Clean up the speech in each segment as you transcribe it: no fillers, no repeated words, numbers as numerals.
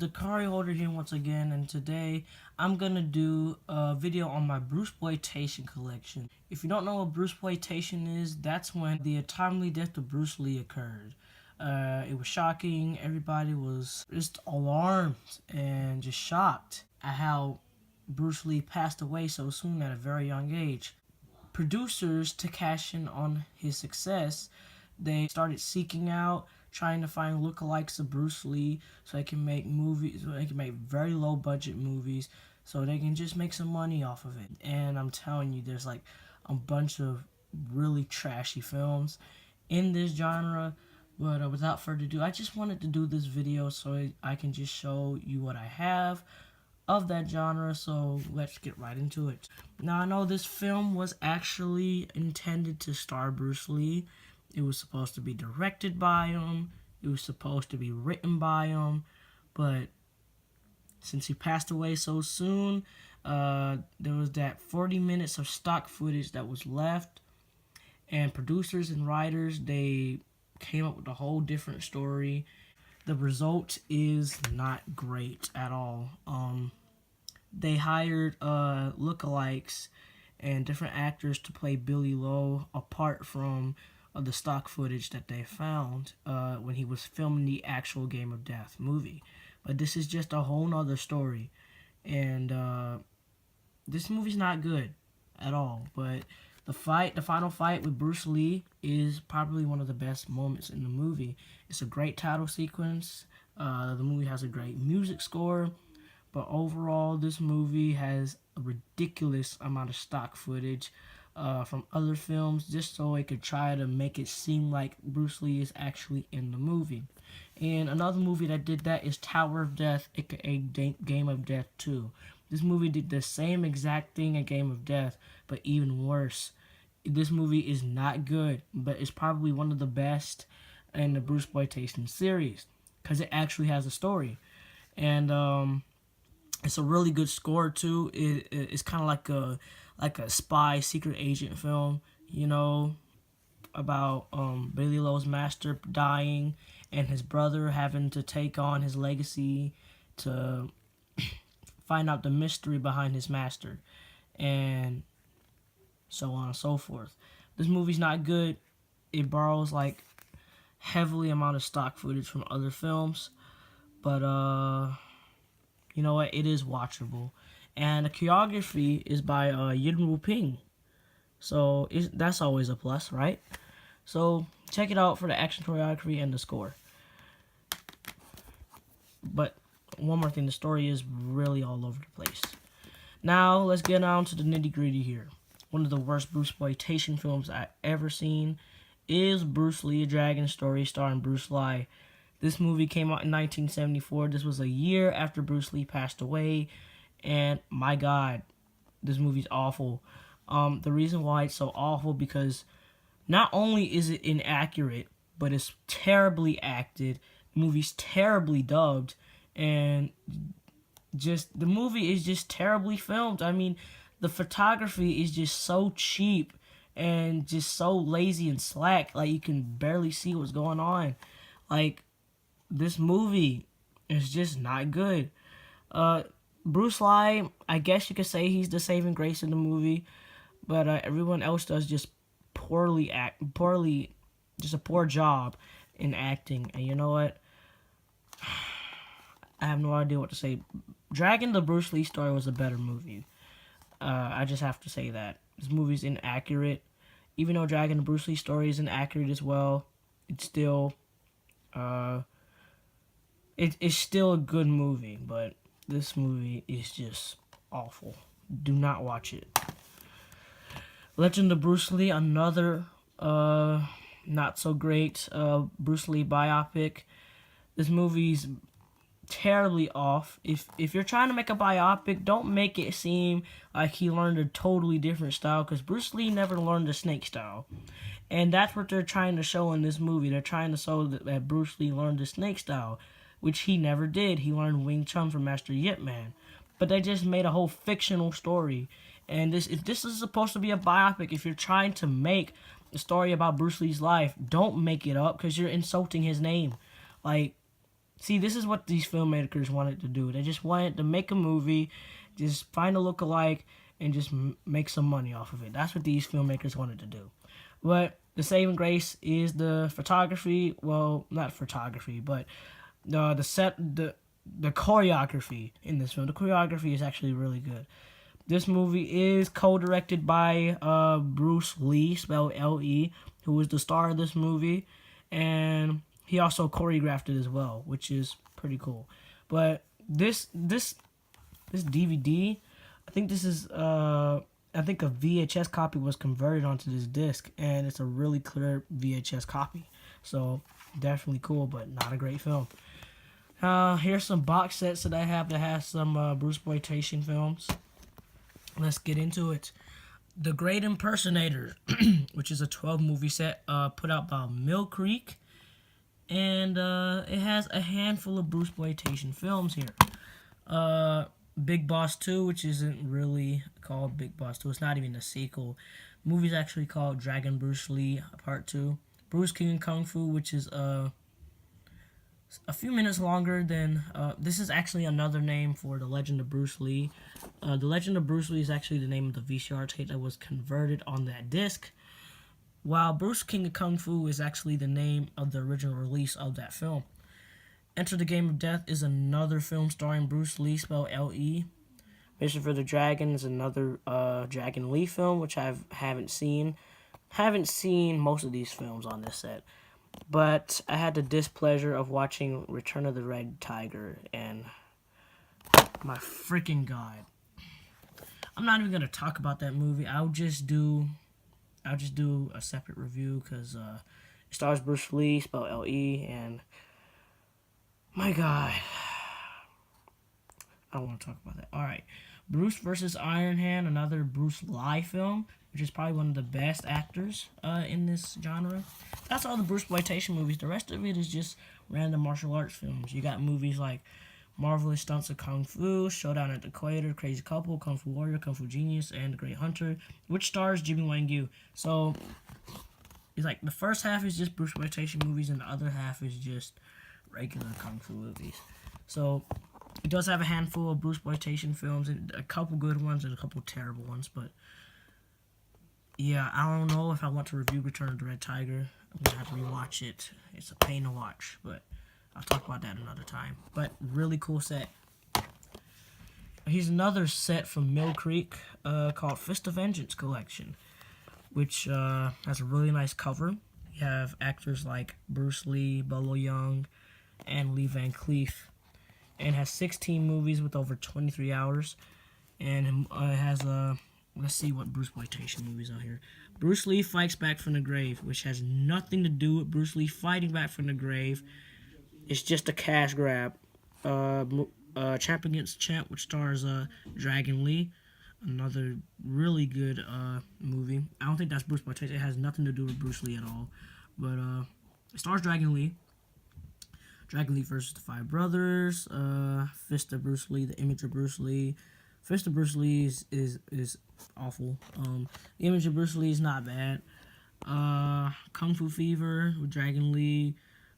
the Curry Holder here once again, and today I'm gonna do a video on my BRUCEPLOITATIon collection. If you don't know what BRUCEPLOITATIon is, that's when the untimely death of Bruce Lee occurred. It was shocking. Everybody was just alarmed and just shocked at how Bruce Lee passed away so soon at a very young age. Producers, to cash in on his success, they started seeking out, trying to find lookalikes of Bruce Lee so they can make movies, so they can make very low budget movies, so they can just make some money off of it. And I'm telling you, there's like a bunch of really trashy films in this genre. But without further ado, I just wanted to do this video so I can just show you what I have of that genre, so let's get right into it. Now, I know this film was actually intended to star Bruce Lee. It was supposed to be directed by him. It was supposed to be written by him. But since he passed away so soon, there was that 40 minutes of stock footage that was left. And producers and writers, they came up with a whole different story. The result is not great at all. They hired lookalikes and different actors to play Billy Lowe apart from the stock footage that they found when he was filming the actual Game of Death movie. But this is just a whole nother story. And this movie's not good at all. But the final fight with Bruce Lee is probably one of the best moments in the movie. It's a great title sequence. The movie has a great music score. But overall, this movie has a ridiculous amount of stock footage from other films, just so it could try to make it seem like Bruce Lee is actually in the movie. And another movie that did that is Tower of Death, aka Game of Death 2. This movie did the same exact thing at Game of Death, but even worse. This movie is not good, but it's probably one of the best in the BRUCEPLOITATIon series, because it actually has a story. And it's a really good score too. It's kind of like a spy secret agent film, you know, about Billy Lowe's master dying and his brother having to take on his legacy to find out the mystery behind his master, and so on and so forth. This movie's not good. It borrows like heavily amount of stock footage from other films, but you know what? It is watchable. And the choreography is by Yin Ping. So that's always a plus, right? So check it out for the action choreography and the score. But one more thing, the story is really all over the place. Now let's get down to the nitty gritty here. One of the worst BRUCEPLOITATIon films I've ever seen is Bruce Lee, A Dragon Story, starring Bruce Lee. This movie came out in 1974. This was a year after Bruce Lee passed away. And my God, this movie's awful. The reason why it's so awful, because not only is it inaccurate, but it's terribly acted. The movie's terribly dubbed. And just the movie is just terribly filmed. I mean, the photography is just so cheap and just so lazy and slack. Like, you can barely see what's going on. Like, this movie is just not good. Bruce Lee, I guess you could say he's the saving grace in the movie, but everyone else does just just a poor job in acting. And you know what? I have no idea what to say. Dragon, the Bruce Lee story, was a better movie. I just have to say that. This movie's inaccurate. Even though Dragon, the Bruce Lee story is inaccurate as well, it's still it's still a good movie, but this movie is just awful. Do not watch it. Legend of Bruce Lee, another not so great Bruce Lee biopic. This movie's terribly off. If you're trying to make a biopic, don't make it seem like he learned a totally different style, because Bruce Lee never learned the snake style. And that's what they're trying to show in this movie. They're trying to show that Bruce Lee learned the snake style, which he never did. He learned Wing Chun from Master Yip Man. But they just made a whole fictional story. And if this is supposed to be a biopic, if you're trying to make a story about Bruce Lee's life, don't make it up, because you're insulting his name. Like, See, this is what these filmmakers wanted to do. They just wanted to make a movie, just find a look-alike, and just make some money off of it. That's what these filmmakers wanted to do. But the saving grace is the photography. Well, not photography, but the set, the choreography in this film. The choreography is actually really good. This movie is co-directed by Bruce Lee, spelled L-E, who was the star of this movie, and he also choreographed it as well, which is pretty cool. But this DVD, I think this is I think a VHS copy was converted onto this disc, and it's a really clear VHS copy. So definitely cool, but not a great film. Here's some box sets that I have that has some BRUCEPLOITATION films. Let's get into it. The Great Impersonator, which is a 12-movie set put out by Mill Creek. And it has a handful of BRUCEPLOITATION films here. Big Boss 2, which isn't really called Big Boss 2. It's not even a sequel. The movie's actually called Dragon Bruce Lee Part 2. Bruce King of Kung Fu, which is a few minutes longer than... this is actually another name for The Legend of Bruce Lee. The Legend of Bruce Lee is actually the name of the VCR tape that was converted on that disc, while Bruce King of Kung Fu is actually the name of the original release of that film. Enter the Game of Death is another film starring Bruce Lee, spelled L-E. Mission for the Dragon is another Dragon Lee film, which I haven't seen. Haven't seen most of these films on this set. But I had the displeasure of watching Return of the Red Tiger, and my freaking god. I'm not even going to talk about that movie. I'll just do a separate review, because it stars Bruce Lee, spelled L-E, and my god, I don't want to talk about that. Alright, Bruce vs. Iron Hand, another Bruce Lee film, which is probably one of the best actors in this genre. That's all the BRUCEPLOITATION movies. The rest of it is just random martial arts films. You got movies like Marvelous Stunts of Kung Fu, Showdown at the Equator, Crazy Couple, Kung Fu Warrior, Kung Fu Genius, and The Great Hunter, which stars Jimmy Wang Yu. So, it's like the first half is just BRUCEPLOITATION movies, and the other half is just regular Kung Fu movies. So, it does have a handful of BRUCEPLOITATION films, and a couple good ones and a couple terrible ones, but yeah, I don't know if I want to review Return of the Red Tiger. I'm going to have to rewatch it. It's a pain to watch, but I'll talk about that another time. But really cool set. Here's another set from Mill Creek called Fist of Vengeance Collection, which has a really nice cover. You have actors like Bruce Lee, Bolo Young, and Lee Van Cleef. And has 16 movies with over 23 hours. And it has let's see what BRUCEPLOITATION movies are here. Bruce Lee Fights Back from the Grave, which has nothing to do with Bruce Lee fighting back from the grave. It's just a cash grab. Champ Against Champ, which stars Dragon Lee. Another really good movie. I don't think that's BRUCEPLOITATION. It has nothing to do with Bruce Lee at all. But it stars Dragon Lee. Dragon Lee versus the Five Brothers. Fist of Bruce Lee, The Image of Bruce Lee. Fist of Bruce Lee is awful. The Image of Bruce Lee is not bad. Kung Fu Fever with Dragon Lee.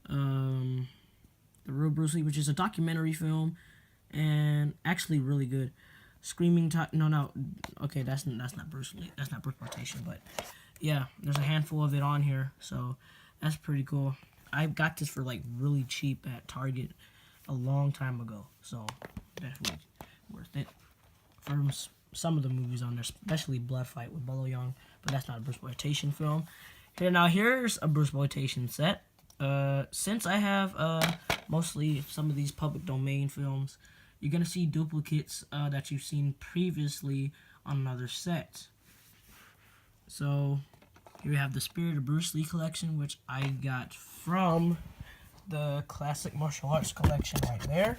The Real Bruce Lee, which is a documentary film, and actually really good. Screaming no, okay, that's not Bruce Lee. That's not BRUCEPLOITATION, but yeah, there's a handful of it on here, so that's pretty cool. I got this for like really cheap at Target a long time ago, so definitely worth it. From some of the movies on there, especially Blood Fight with Bolo Young, but that's not a BRUCEPLOITATION film. Here's a BRUCEPLOITATION set. Since I have mostly some of these public domain films, you're gonna see duplicates that you've seen previously on another set. So here we have the Spirit of Bruce Lee collection, which I got from the Classic Martial Arts collection right there.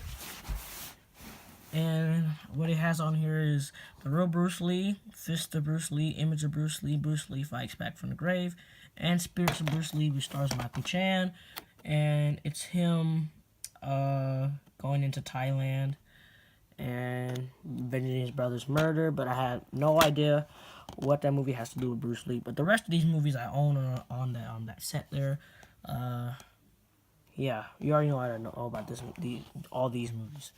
And what it has on here is The Real Bruce Lee, Fist of Bruce Lee, Image of Bruce Lee Fights Back from the Grave, and Spirits of Bruce Lee, which stars Michael Chan. And it's him going into Thailand and avenging his brother's murder, but I had no idea what that movie has to do with Bruce Lee. But the rest of these movies I own on that set there. Yeah, you already know I don't know about all these movies.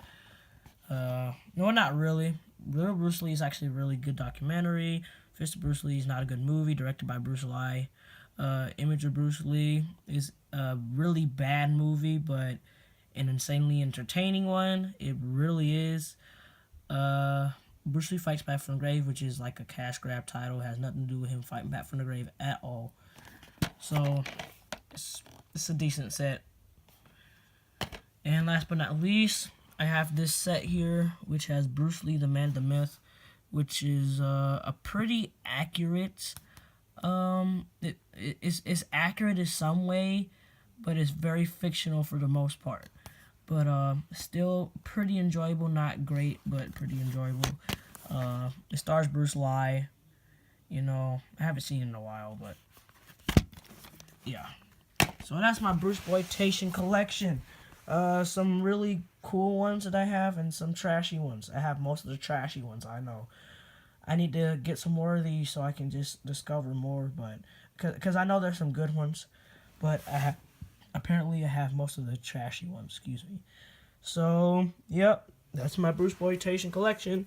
No, not really. Little Bruce Lee is actually a really good documentary. Fist of Bruce Lee is not a good movie, directed by Bruce Lee. Image of Bruce Lee is a really bad movie, but an insanely entertaining one. It really is. Bruce Lee Fights Back from the Grave, which is like a cash grab title, has nothing to do with him fighting back from the grave at all. So it's a decent set. And last but not least, I have this set here, which has Bruce Lee, the Man, the Myth, which is a pretty accurate. It's accurate in some way, but it's very fictional for the most part. But still pretty enjoyable. Not great, but pretty enjoyable. It stars Bruce Lee. You know, I haven't seen it in a while, but yeah. So that's my BRUCEPLOITATION collection. Some really cool ones that I have, and some trashy ones. I have most of the trashy ones, I know. I need to get some more of these so I can just discover more, but because I know there's some good ones, but apparently I have most of the trashy ones, excuse me. So, yep, that's my BRUCEPLOITATIon collection.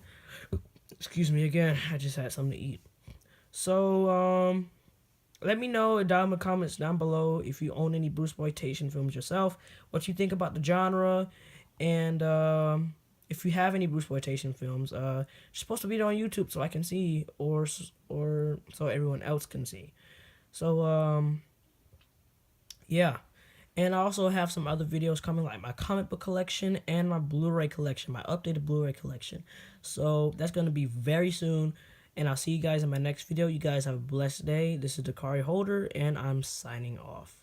Excuse me again, I just had something to eat. So, let me know down in the comments down below if you own any BRUCEPLOITATIon films yourself, what you think about the genre, and if you have any BRUCEPLOITATIon films, you're supposed to be on YouTube so I can see, or so everyone else can see. So, yeah. And I also have some other videos coming, like my comic book collection and my Blu-ray collection, my updated Blu-ray collection. So that's going to be very soon. And I'll see you guys in my next video. You guys have a blessed day. This is Dakari Holder, and I'm signing off.